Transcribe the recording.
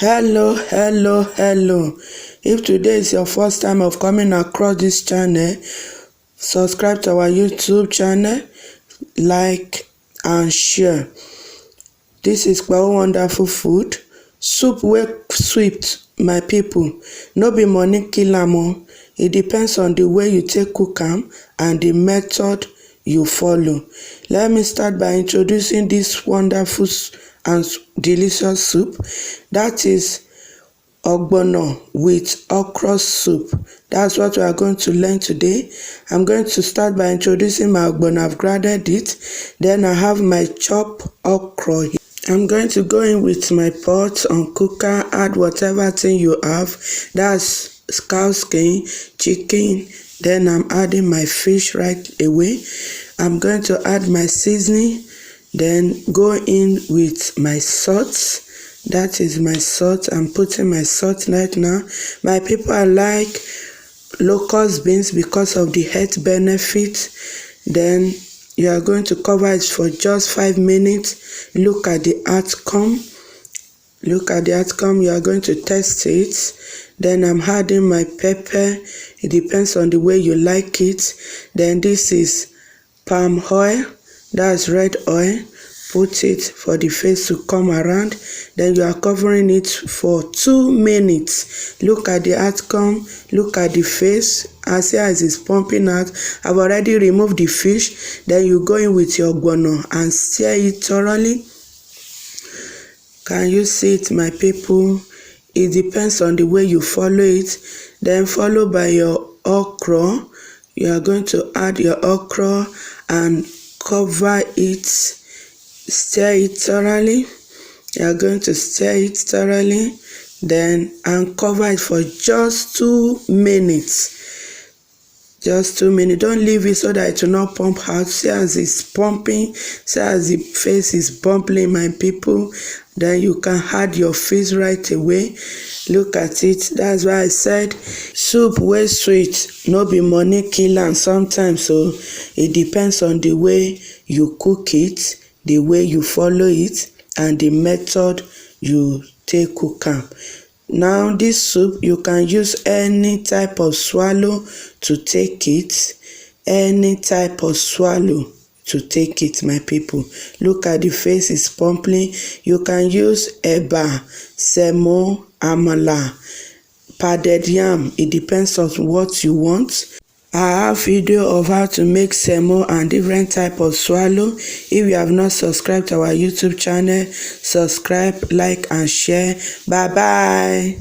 Hello. If today is your first time of coming across this channel, subscribe to our YouTube channel, like and share. This is quite wonderful food. Soup wey sweet, my people. No be money kill am o. It depends on the way you take cook am and the method you follow. Let me start by introducing this wonderful and delicious soup. That is ogbono with okra soup. That's what we are going to learn today. I'm going to start by introducing my ogbono. I've grated it. Then I have my chopped okra here. I'm going to go in with my pot on cooker, add whatever thing you have. That's cow skin, chicken. Then I'm adding my fish right away. I'm going to add my seasoning. Then go in with my salt. That is my salt. I'm putting my salt right now. My people, I like locust beans because of the health benefit. Then you are going to cover it for just 5 minutes. Look at the outcome. You are going to test it. Then I'm adding my pepper. It depends on the way you like it. Then this is palm oil. That's red oil. Put it for the face to come around. Then you are covering it for 2 minutes. Look at the outcome. Look at the face. As it's pumping out. I've already removed the fish. Then you go in with your ogbono and stir it thoroughly. Can you see it, my people? It depends on the way you follow it. Then followed by your okra. You are going to add your okra and cover it. Stir it thoroughly. You are going to stir it thoroughly. Then and cover it for just 2 minutes. Just 2 minutes. Don't leave it so that it will not pump out. See as it's pumping. See as the face is bubbling, my people. Then you can add your fish right away. Look at it. That's why I said soup wey sweet no be money kill am sometimes. So it depends on the way you cook it, the way you follow it, and the method you take cook am. Now this soup, you can use any type of swallow to take it. Any type of swallow to take it, my people. Look at the face is pumping. You can use eba, semo, amala, pounded yam. It depends on what you want. I have video of how to make semo and different type of swallow. If you have not subscribed to our YouTube channel, subscribe, like and share. Bye bye.